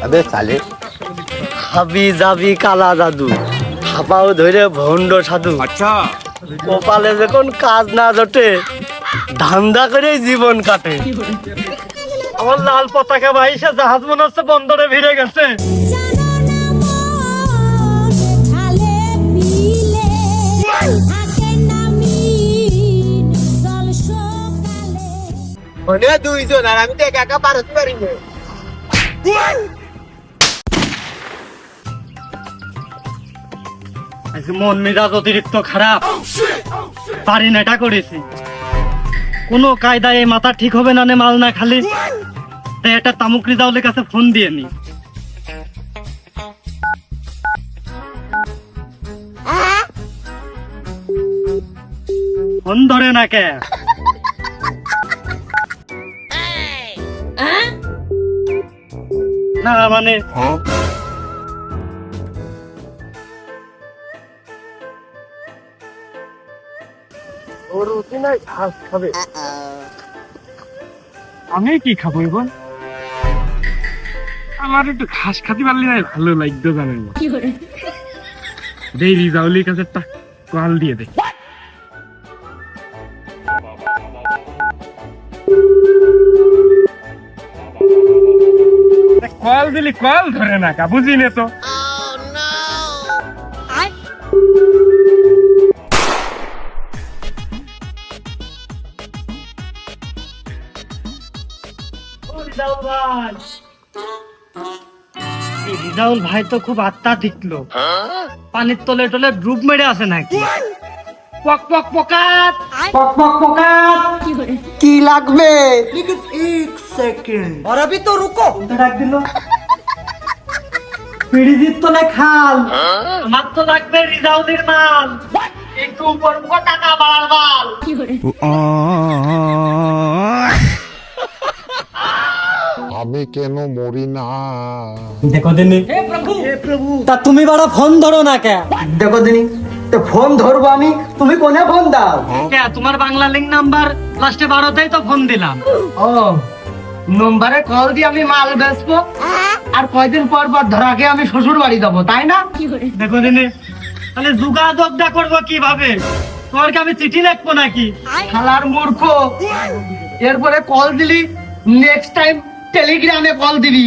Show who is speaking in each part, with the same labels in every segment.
Speaker 1: अबे साले
Speaker 2: হাবি যাবি কালা জাদু হাপাও ধরে ভণ্ড সাধু।
Speaker 1: अच्छा
Speaker 2: কপালে যখন কাজ না জোটে ধান্দা করে জীবন কাটে। আমার লাল পতাকা ভাইসা জাহাজ মনে হচ্ছে বন্দরে ভিড়ে গেছে।
Speaker 1: মানে দুইজন আর আমি তো একা একা পারতে পারি না।
Speaker 2: আজ মন মেজাজ অতিরিক্ত খারাপ, পারি না এটা করেছি। কোনো কায়দায় এই মাথা ঠিক হবে না নে মাল না খালি। তাই একটা তামুক রিজাউলের কাছে ফোন দিয়ে নি। ফোন ধরে না কে? না মানে ওর রুটি নাই ঘাস খাবে। আমি কি খাবো এখন? আমার একটু ঘাস খাতে পারলে না ভালো লাগতো জানেন না। দেই রিজাউলির কাছে একটা কল দিয়ে দে। কল দিলি কল ধরে না কা বুঝি নে তো। রিজাউল ভাই তো খুব আত্মা দিকলো, পানির তলে টলে ডুব মেরে আছে নাকি? পক পক পকাত পক পক পকাত
Speaker 1: কি লাগবে?
Speaker 2: एक सेकंड
Speaker 1: और अभी तो रुको।
Speaker 2: ডাক দিল পিড়িজিত তলে খাল। আমার তো লাগবে রিজাউলের মাল, একটু উপর মুখ টাকা বাড়াল।
Speaker 3: আমি কেন মরি না?
Speaker 2: দেখো দিনি তা তুমি বাড়া ফোন ধরো না কে?
Speaker 1: দেখো দিনি তো ফোন ধরবো আমি, তুমি কোনে ফোন দাও?
Speaker 2: কে তোমার বাংলা লিঙ্ক নাম্বার লাস্টে 12তেই তো ফোন দিলাম।
Speaker 1: ও নম্বরে কল দিয়ে আমি মাল বেচবো আর কয়দিন পর পর ধরাকে আমি শ্বশুর বাড়ি যাবো, তাই না?
Speaker 2: দেখো দিনি তাহলে যোগাযোগটা করবো কিভাবে? তোমার কি আমি চিঠি লিখবো নাকি?
Speaker 1: শালার মূর্খ, এরপরে কল দিলি নেক্সট টাইম টেলিগ্রামে কল দিবি।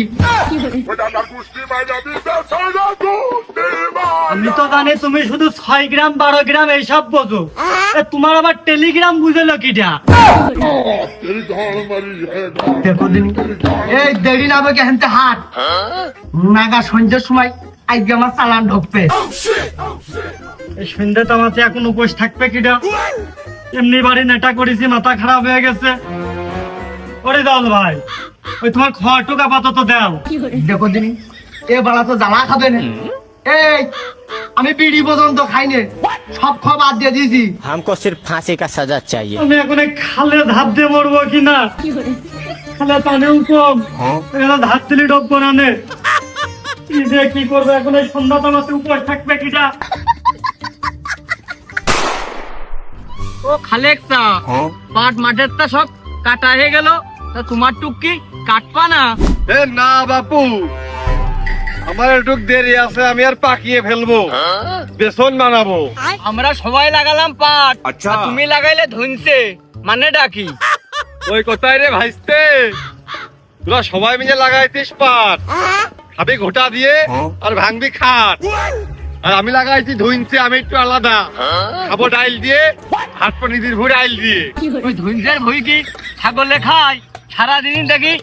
Speaker 2: আমি তো জানি তুমি শুধু 6 গ্রাম 12 গ্রাম এইসব বোঝো, তোমার আবার টেলিগ্রাম বুঝেলো কিটা?
Speaker 1: দেখো দিনি এই দেরি না হবে হেনতে হাট নাগা সন্ধ্যের সময় আজকে আমার চালান ঢুকবে।
Speaker 2: এই সন্ধ্যে তো আমাতে এখন উপোস থাকবে কিটা? এমনি বাড়ি নেটা করেছি, মাথা খারাপ হয়ে গেছে। ওরে দাও ভাই, ওই তোমার খাওয়াটুক আপাতত দাও।
Speaker 1: দেখো দিনি এ বাড়া তো জ্বালা খাবে না। এই আমি বিড়ি পর্যন্ত খাইনি, সব খাওয়া বাদ দিয়ে দিয়েছি।
Speaker 4: हमको सिर्फ फांसी का सजा चाहिए।
Speaker 2: আমি এখন এই খালে ধাপ দিয়ে মরবো কিনা? খালে পানিও কম, এখানে ধাপ দিলে ডুববো না নে। কি যে কি করবো এখন? এই সন্ধ্যা তো আমাতে উপোস থাকবে কিটা?
Speaker 1: ও খালেকসা পাট মাঠের তা সব কাটা হয়ে গেল, তা তোমার টুকি কাটপা না?
Speaker 2: এ না বাপু, আমার একটু দেরি আছে, আমি আর পাকিয়ে ফেলবো, বেসন বানাবো।
Speaker 1: আমরা সবাই লাগালাম পাট, আচ্ছা তুমি লাগাইলে ধুনছে, মানে ডাকি
Speaker 2: ওই কোথায় রে ভাইস্তে? তোরা সবাই মিলে লাগাইতিস পাট, খাবি ঘোটা দিয়ে আর ভাঙবি খাট। আর আমি লাগাইছি ধুইনছে, আমি একটু আলাদা, খাবো ডাইল দিয়ে, হাটপো নিদির ভুই ডাইল দিয়ে।
Speaker 1: ওই ধুনছের ভুই কি ছাগলে খায়? সারাদিন দেখি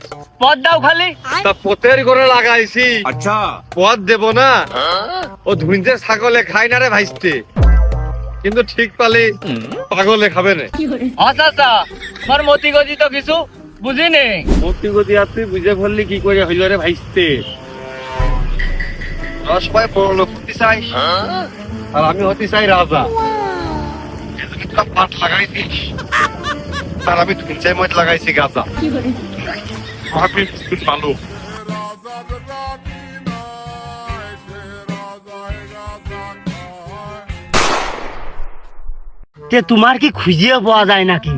Speaker 1: পদ দাও খালি।
Speaker 2: তা পোতের ঘরে লাগাইছি, আচ্ছা পদ দেব না? ও ধুইনছে ছাগলে খাই না রে ভাইস্তে, কিন্তু ঠিক পালি পাগলে খাবে না।
Speaker 1: আচ্ছা তোমার মতি গতি তো কিছু বুঝি নেই।
Speaker 2: মতি গতি আর তুই বুঝে ফেললি কি করে হইল রে ভাইস্তে? তোরা সবাই বড় লোক হতে চাই আর আমি হতে চাই রাজা। এজন্য তোরা পাট লাগাইছিস আর আমি ধুইনছে মত লাগাইছি গাঁজা। ভাবি তুই ভালো। কে তোমার কি খুঁজিয়ে পাওয়া যায় নাকি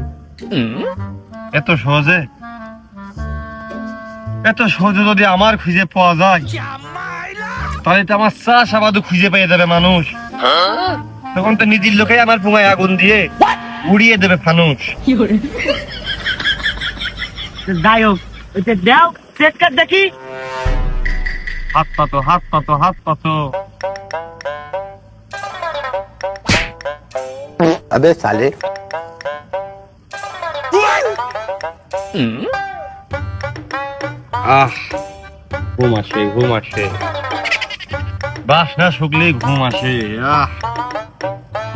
Speaker 2: এত সহজে? এত সহজে যদি আমার খুঁজে পাওয়া যায়, তাহলে তো আমার চাষাবাদও খুঁজে পেয়ে যাবে মানুষ। তখন তো নিজের লোকেই আমার পুঙায় আগুন দিয়ে উড়িয়ে দেবে ফানুস।
Speaker 1: যাই হোক, ওইটা দাও, চেক কাট দেখি।
Speaker 2: হাত পাতো, হাত পাতো, হাত পাতো।
Speaker 4: अबे साले
Speaker 2: আহ, ঘুম আসে, ঘুম আসে। বাসনা শুকলেই ঘুম আসে। আহ,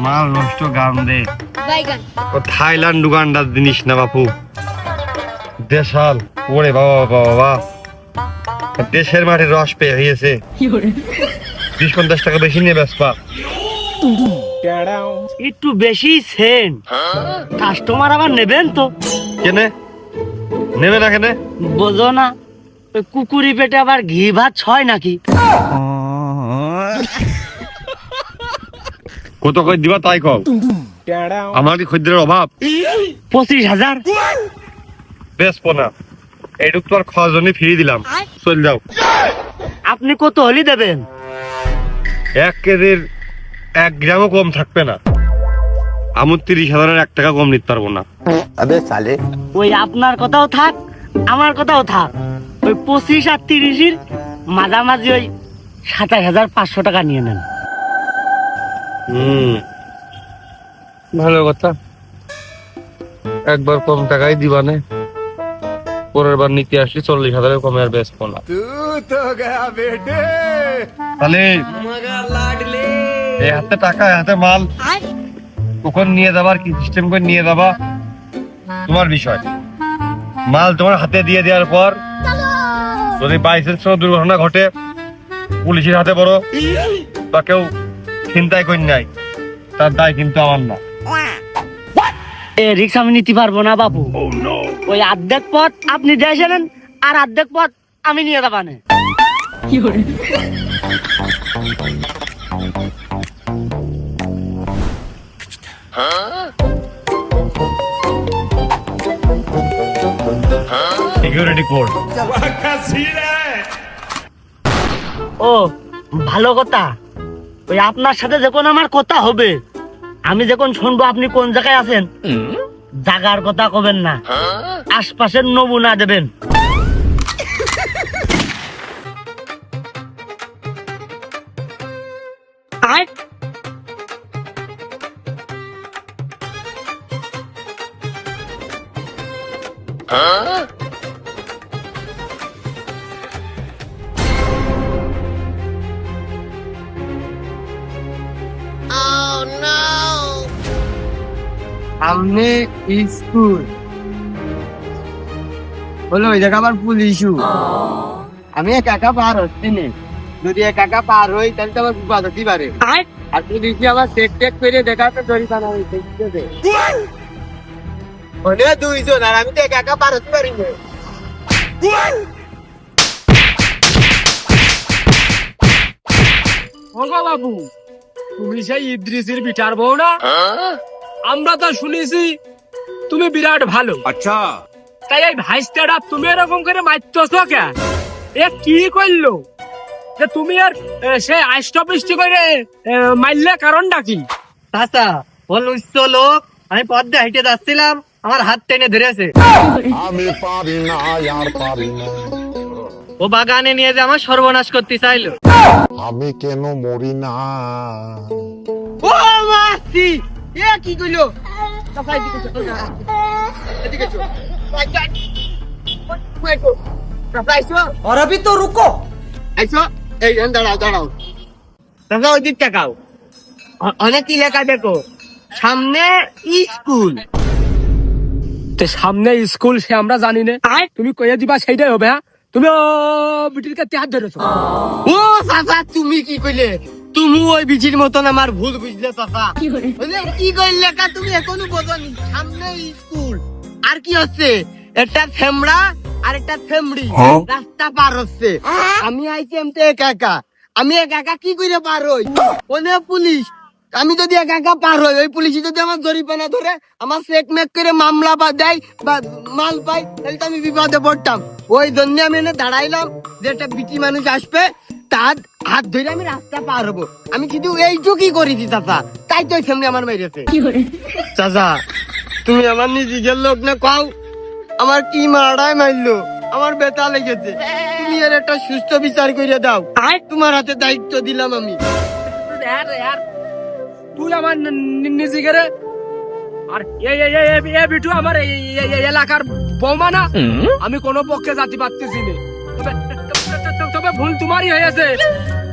Speaker 2: মাল নষ্ট গান দে। ও থাইল্যান্ড উগান্ডার জিনিস না বাপু, দেশাল। ওরে বাবা বাবা বাবা, দেশের মাঠে রস পেয়ে হয়েছে। 20-50 টাকা বেশি নিয়ে ব্যস্ত।
Speaker 1: একটু বেশি সেন, কাস্টমার আবার নেবেন তো।
Speaker 2: কেনে নেবে না কেনে?
Speaker 1: বোঝো না, ওই কুকুরি পেটে আবার ঘি ভাত ছয় নাকি?
Speaker 2: কত কই দিবা তাই কও। আমার কি খদ্দের অভাব?
Speaker 1: 25,000।
Speaker 2: বেশ না, এইটুক তো আর খাওয়ার জন্য ফিরিয়ে দিলাম, চল যাও।
Speaker 1: আপনি কত হলি দেবেন?
Speaker 2: 1 কেজির 1 গ্রামও কম থাকবে না। আমি 30,000-এর 1 টাকা কম নিতে পারবো না।
Speaker 4: अबे साले
Speaker 1: ওই আপনার কথাও থাক, আমার কথাও থাক। ওই 25 আর 30-এর মাঝামাঝি ওই 27,500 টাকা নিয়ে নেন।
Speaker 2: ভালো কথা। একবার কম টাকাই দিবানে, পরের বার নিতে আসলে 40,000-এর কমে আর বেচবো না। তাহলে এই হাতে টাকা, হাতে মাল, কখন নিয়ে যাবার, কি সিস্টেম করে নিয়ে যাবা তোমার বিষয়। মাল তোমার হাতে দিয়ে দেওয়ার পর যদি বাইচান্স কোনো দুর্ঘটনা ঘটে, পুলিশের হাতে পড়ো বা কেউ চিন্তাই করি নাই, তার দায় কিন্তু আমার না।
Speaker 1: এ রিক্স আমি নিতে পারবো না বাবু। ওই অর্ধেক পথ আপনি দিয়েছিলেন, আর অর্ধেক পথ আমি নিয়ে যাবানে।
Speaker 2: Security code.
Speaker 1: ও ভালো কথা। ওই আপনার সাথে যখন আমার কথা হবে, আমি যখন শুনবো আপনি কোন জায়গায় আছেন, জায়গার কথা কবেন না, আশপাশের নমুনা দেবেন।
Speaker 5: সামনে স্কুল হলো, ওই জায়গা আবার পুলিশও। আমি একা একা পার হচ্ছি না, যদি একা একা পার হই তাহলে তো আমার বিপদ হতে পারে। আর পুলিশ আবার চেক টেক করে দেখাতে জরিমানা হইতে হলে 2 জন, আর আমি তো একা একা পার হতে পারি না। ওগো বাবু, তুমি সেই ইদ্রিসের বিটার বউ না? আমরা তো শুনেছি তুমি বিরাট ভালো। আচ্ছা, তাই এই ভাইস্তাটা তুমি এরকম করে মারতেছ কে? এ কি করলো যে তুমি আর সে আষ্টপৃষ্টি করে মারলে? কারণটা কি?
Speaker 1: চাচা, বল উচ্চ লোক, আমি পথ দিয়ে হেঁটে যাচ্ছিলাম, আমার হাত টেনে ধরেছে।
Speaker 3: আমি পারি না, আর পারি না।
Speaker 1: ও বাগানে নিয়ে যে আমার সর্বনাশ করতে চাইলো।
Speaker 3: আমি কেন মরি না?
Speaker 5: ও মাসি, এ কি কইলো? চাচা এদিকে চল না, এদিকে চল। চাচা আইসো।
Speaker 1: और अभी तो रुको।
Speaker 5: আইসো, এই দাঁড়াও দাঁড়াও। চাচা ওই দিক তাকাও, অনেক কি লেখা দেখো, সামনে স্কুল।
Speaker 6: সামনে স্কুল সে আমরা জানি না, তুমি কইয়া দিবা সেইটাই হবে। হ্যাঁ, তুমি ও বিটির কাছে হাত ধরেছো।
Speaker 5: ও চাচা, তুমি কি কইলে? তুমি ওই বিচির মতন আমার ভুল বুঝলে চাচা। কি কইলে কা, তুমি এখনো বোঝনি। সামনে স্কুল আর কি হচ্ছে, একটা ফেমড়া আর একটা ফেমড়ি রাস্তা পার হচ্ছে। আমি আইছি এমতে একা একা, আমি একা একা কি করে পার হই? ওনে পুলিশ, আমি যদি একা একা পার হই, ওই পুলিশ যদি আমার জরিমানা ধরে, আমার চেক মেক করে মামলা বা দেয় বা মাল পাই, তাহলে তো আমি বিপদে পড়তাম। ওই জন্য আমি এনে দাঁড়াইলাম যে একটা বিটি মানুষ আসবে, তার হাত ধরে আমি রাস্তা পার হবো। আমি কিন্তু এইটুকুই করেছি চাচা, তাই তো সামনে আমার মেরেছে। চাচা তুমি আমার নিজের লোক না, কও আমার কি মারাই মারলো, আমার ব্যথা লেগেছে, তুমি এর একটা সুস্থ বিচার করে দাও, তোমার হাতে দায়িত্ব দিলাম আমি।
Speaker 6: তুই আমার নিজেকে রে, আর এ বিটু আমার এই এলাকার বৌমা না, আমি কোনো পক্ষে জাতি পারতেছি না। তবে ভুল তোমারই হয়েছে,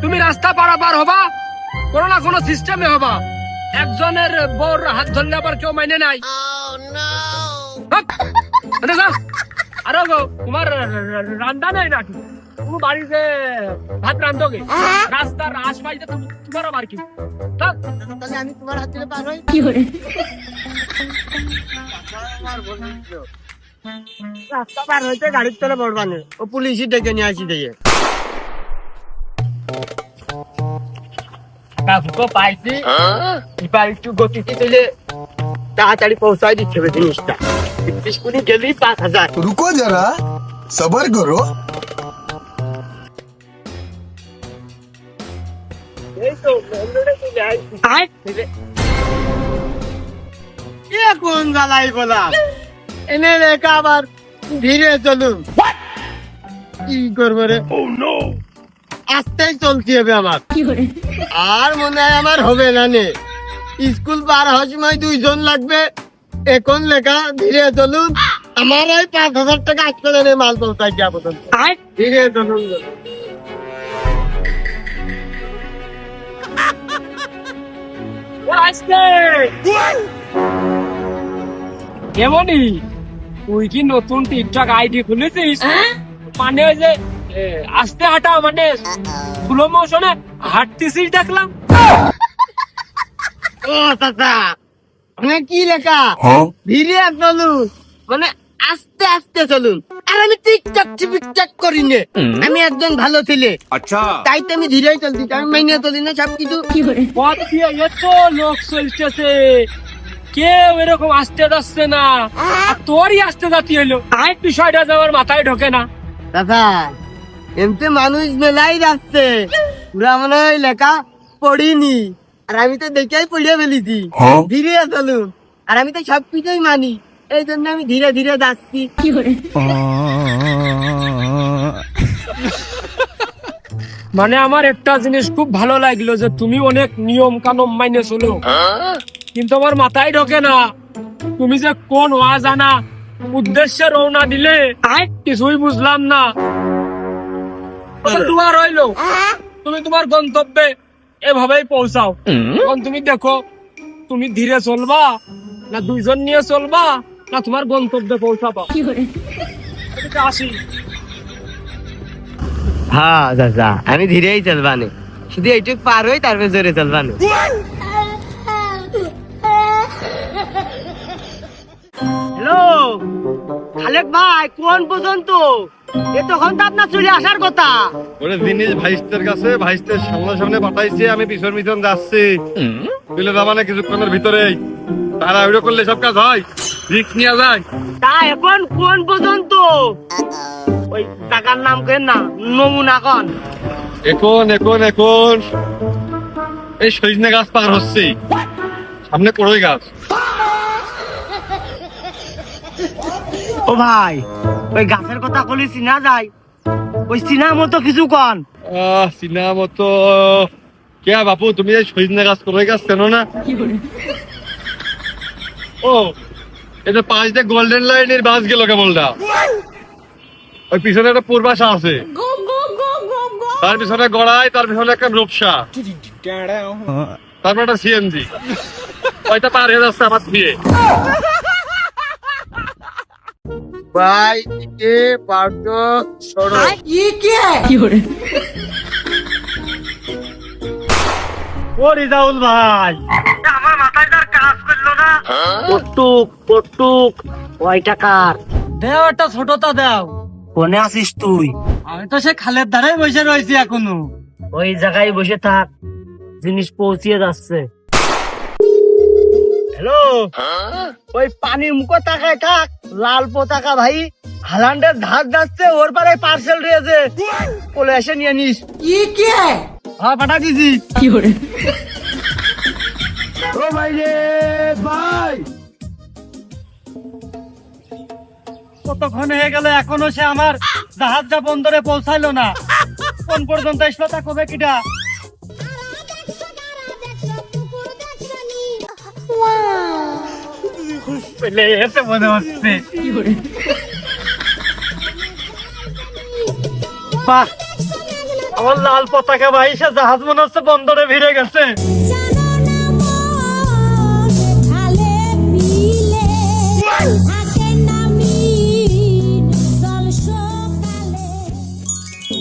Speaker 6: তুমি রাস্তা পারাপার হবা, কোনো না কোনো সিস্টেমে হবা, একজনের বউর হাত ধরলে আবার কেউ মাইনে নাই। আরো গো, তোমার রান্না নেই নাকি? তুমি বাড়িতে ভাত রান্ধোগে, রাস্তার আশপাশে তোমার আবার কি?
Speaker 5: তাহলে আমি তোমার হাত ধরে পার হই। রাস্তা পার হইতে গাড়ির তলে পড়বানে, ও পুলিশই ডেকে নিয়ে আসি দিয়ে। কাকুকে পাইছি, এবার একটু গতিতে চলে তাড়াতাড়ি পৌঁছাই দিচ্ছে হবে জিনিসটা। 30 মিনিট গেলেই 5000।
Speaker 7: रुको जरा सबर करो।
Speaker 5: এই তো মেন রোডে চলে আইছি। এ কোন জ্বালাই বললাম, এনে রেখা আবার ধীরে চলুন। কি করবো রে, আস্তেই চলতে হবে আমার, আর মনে হয় আমার হবে না নে। স্কুল পার হওয়ার সময় 2 জন লাগবে, এখন লেখা ধীরে চলুন। আমার ওই 5000 টাকা আজকে এনে মাল পৌঁছাই দিয়া পর্যন্ত, ধীরে চলুন।
Speaker 6: কেমনই তুই কি নতুন টিকটক আইডি খুলেছিস? মানে ওই যে আস্তে হাঁটা, মানে স্লো মোশনে হাঁটতেছিস দেখলাম।
Speaker 5: ও চাচা, মানে কি লেখা ধীরে চলুন, মানে আস্তে আস্তে চলুন। আর আমি টিকটক টিকটক করি নে, আমি একজন ভালো ছেলে, তাই তো আমি ধীরেই চলছি, আমি মেনে চলি না সবকিছু।
Speaker 6: পথ দিয়ে এত লোক চলতেছে, কেউ এরকম আসতে যাচ্ছে না, আর তোরই আসতে যাচ্ছি হইলো, বিষয়টা যে আমার মাথায় ঢোকে না।
Speaker 5: দাদা এমনি মানুষ মেলাই যাচ্ছে, পুরা মনে হয় লেখা পড়িনি, আর আমি তো দেখেই পড়িয়ে ফেলেছি। ধীরে চলুন, আর আমি তো সবকিছুই মানি, এই জন্য আমি ধীরে ধীরে যাচ্ছি।
Speaker 6: মানে আমার একটা জিনিস খুব ভালো লাগলো যে তুমি অনেক নিয়ম কানুন মাইনে চলো, কিন্তু আমার মাথায় ঢোকে না তুমি যে কোন অজানা উদ্দেশ্যে রওনা দিলে, কিছুই বুঝলাম না। তোমার রইলো, তুমি তোমার গন্তব্যে এভাবেই পৌঁছাও। এখন তুমি দেখো, তুমি ধীরে চলবা না 2 জন নিয়ে চলবা, না তোমার গন্তব্যে পৌঁছাবা। আসি।
Speaker 5: হ্যাঁ দাদা, আমি ধীরেই চলবানে, শুধু এইটুক পার হই, তারপরে জোরে চলবানে। হ্যালো খালেক ভাই, কোন পর্যন্ত? তখন তো আপনার চলে আসার কথা।
Speaker 2: ওরে জিনিস ভাইস্তের কাছে, ভাইস্তের সামনে পাঠাইছি, আমি পিছন পিছন যাচ্ছি। তুলে যাবানে কিছুক্ষণের ভিতরেই, তারা ওইটা করলে সব কাজ হয়, রিস্ক নিয়ে যায়।
Speaker 5: তা এখন কোন পর্যন্ত? ওই টাকার নাম কেন না, নমুনা কন।
Speaker 2: এখন এখন এখন এই সজনে গাছ পার হচ্ছে, সামনে কড়ই গাছ।
Speaker 5: ও ভাই, ওই গাছের কথা বলি চিনা যায়, ওই চিনা মতো কিছু কন।
Speaker 2: চিনা মতো কে বাপু, তুমি এই সজনে গাছ কড়ই গাছ চেনো না? ও এটা 5 দিয়ে গোল্ডেন লাইনের বাস গেল কেবলটা। ওই পিছনে একটা পূর্বাশা আছে, তার পিছনে গড়াই, তার পিছনে একটা রূপসা, তারপর একটা সিএনজি, ওইটা পার হয়ে যাচ্ছে আমার দিয়ে।
Speaker 5: ভাই দিকে পার্টো সরো। ও রিজাউল ভাই, আমার মাথায় তার কাজ করলো না। পটুক ওই টাকার দেও, একটা ছোটটা দাও। কোনে আছিস তুই? আমি তো সে খালের ধারে বসে রয়েছি এখনো। ওই জায়গায় বসে থাক, জিনিস পৌঁছিয়ে যাচ্ছে। হ্যালো, ওই পানির মুখো তাকায় থাক, লাল পতাকা ভাই
Speaker 1: হালান্ডের ধার যাচ্ছে, ওর পারে পার্সেল রয়েছে, বলে এসে নিয়ে নিস। হ্যাঁ পাঠা দিছি। ও ভাই রে ভাই, কতক্ষণ হয়ে গেল এখনো সে আমার জাহাজটা বন্দরে পৌঁছাইলো না। কোন পর্যন্ত আসলো তা কবে কিটা? পেলে এসে মনে হচ্ছে। বাহ, আমার লাল পতাকা ভাই, সে জাহাজ মনে হচ্ছে বন্দরে ভিড়ে গেছে।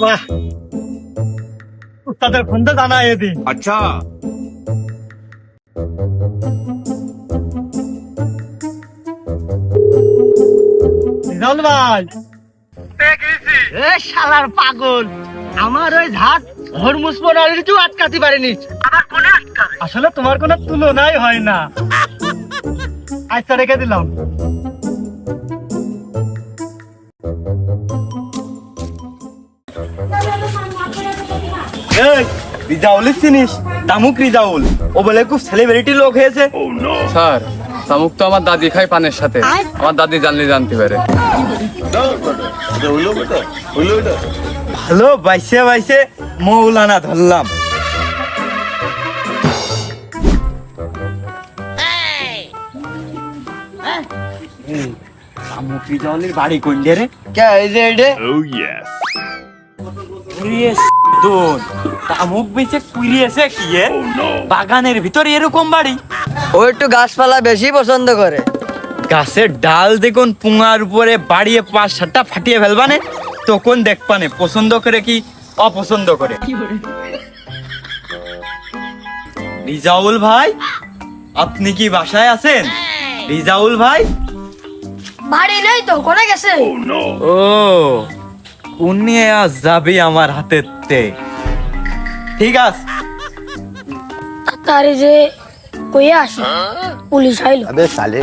Speaker 1: বাহ, তাদের ফোনটা জানাই দি।
Speaker 2: আচ্ছা,
Speaker 1: রিজাল ভাই, এ শালার পাগল, আমার ওই ঝাঁজ হরমুজ প্রণালীর তুই আটকাতে পারিনি। আসলে তোমার কোনো তুলনাই হয় না। আচ্ছা রেখে দিলাম। রিজাউল চিনিস? তামুক রিজাউল, ও বলে খুব সেলিব্রিটি লোক হয়েছে।
Speaker 6: স্যার, শামুক তো আমার দাদি খায় পানের সাথে, আমার দাদি জানলে জানতে পারে।
Speaker 1: ভালো বাইসে বাইসে মৌলানা ধরলাম। তামুক রিজাউলের বাড়ি কোনডে রে?
Speaker 5: কে এই যে এটা
Speaker 1: তামুক বেঁচে কুড়িয়েছে কি এ? বাগানের ভিতরে এরকম বাড়ি?
Speaker 5: ও একটু গাছপালা বেশি পছন্দ করে।
Speaker 1: গাছের ডাল দেখুন পুঙার উপরে বাড়িয়ে 5-7টা ফাটিয়ে ফেলবানে, তখন দেখবানে পছন্দ করে কি অপছন্দ করে। রিজাউল ভাই, আপনি কি বাসায় আছেন? রিজাউল ভাই,
Speaker 8: বাড়ি নেই তো, কোনে গেছে?
Speaker 1: ও উনি আজ যাবি আমার হাতের তে। ঠিক আছে,
Speaker 8: তাড়াতাড়ি যে কইয়ে আসি, পুলিশ আইলো।
Speaker 4: अबे साले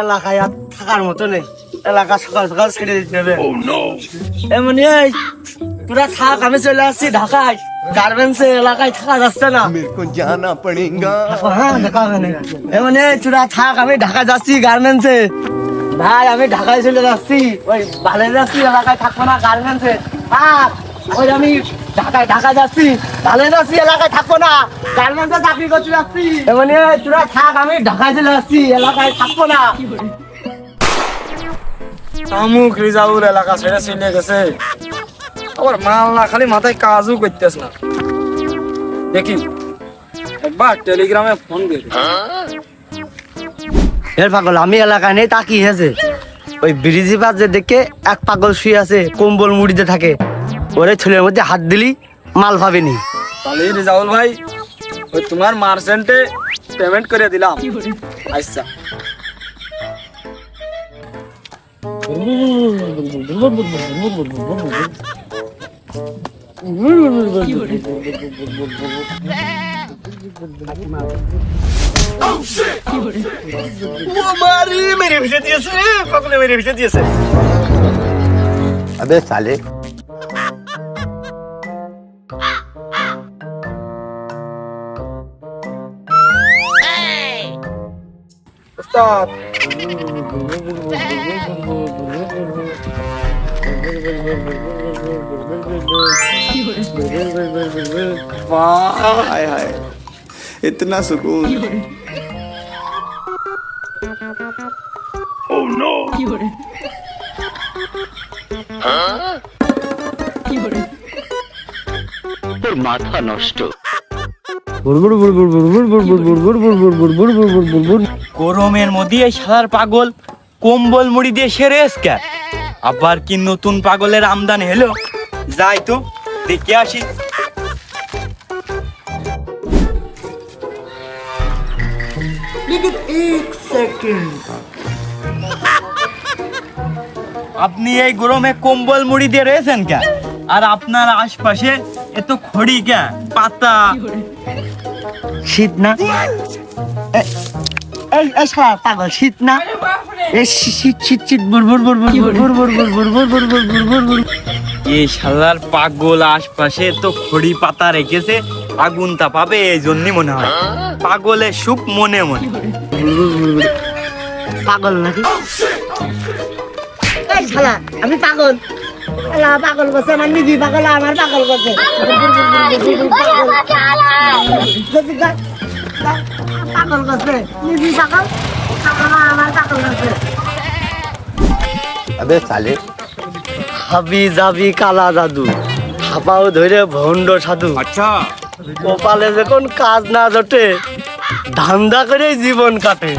Speaker 1: এলাকায় আর থাকার মতো নেই, এলাকা সকাল সকাল ছেড়ে দিতে হবে। এমনি এই তোরা থাক, আমি চলে আসছি ঢাকায়। গার্মেন্টসে এলাকায় থাকা যাচ্ছে না। হ্যাঁ, দেখা হবে না। এমনি এই তোরা থাক, আমি ঢাকা যাচ্ছি গার্মেন্টসে। ভাই আমি ঢাকায় চলে যাচ্ছি, ওই ভালো যাচ্ছি, এলাকায় থাকবো না গার্মেন্টসে। থাক, ওই আমি ঢাকা যাচ্ছি, ভালো যাচ্ছি, এলাকায় থাকবো না, গার্মেন্টসে চাকরি করতে যাচ্ছি। এমনি এই তোরা থাক, আমি ঢাকায় চলে যাচ্ছি, এলাকায় থাকবো না।
Speaker 6: শামুক রিজাউল এলাকা ছেড়ে চলে গেছে, আবার মাল না খালি মাথায় কাজও করতেছ না। দেখি একবার টেলিগ্রামে ফোন দিই।
Speaker 1: এর পাগল, আমি এলাকায় নেই, তা কি হয়েছে? ওই ব্রিজি পাশ যে দেখে এক পাগল শুয়ে আছে, কম্বল মুড়িতে থাকে, ওরে ছেলের মধ্যে হাত দিলি মাল পাবেনি।
Speaker 6: তাহলে রিজাউল ভাই, ওই তোমার মার্চেন্টে পেমেন্ট করে দিলাম। আচ্ছা,
Speaker 1: মেরে ভেসে দিয়েছে, পাগলে মেরে ভেসে দিয়েছে।
Speaker 4: अबे साले
Speaker 6: উস্তাদ
Speaker 7: हाय हाय इतना सुकून
Speaker 1: গরমের মধ্যে এই শালার পাগল কম্বল মুড়ি দিয়ে সেরে এসকে, আবার কি নতুন পাগলের আমদানি হলো? যাই তো দেখে আসি। আপনি এই গরমে কম্বল মুড়ি দিয়ে রয়েছেন কে? আর আপনার আশপাশে এত খড়ি কে, পাতা? শীত না? এই শালা পাগল শীত না এই শীত শীত শীত বুর বুর বুর বুর বুর বুর বুর বুর বুর বুর বুর বুর বুর বুর।
Speaker 9: এই শালার পাগল আশপাশে তো খড়ি পাতা রেখেছে, আগুন তাপাবে এই জন্যই মনে হয়। পাগলের সুখ মনে মনে।
Speaker 1: পাগল নাকি এই শালা আমি পাগল শালা পাগল করছে আমার নিজে পাগল আমার পাগল করছে পাগল করছে নিজে পাগল আমার পাগল করছে
Speaker 4: अबे साले
Speaker 1: হাবি যাবি কালা জাদু হাপাও ধরে ভণ্ড সাধু
Speaker 9: আচ্ছা
Speaker 1: কপালে যখন কাজ না জোটে ধান্দা করে জীবন কাটে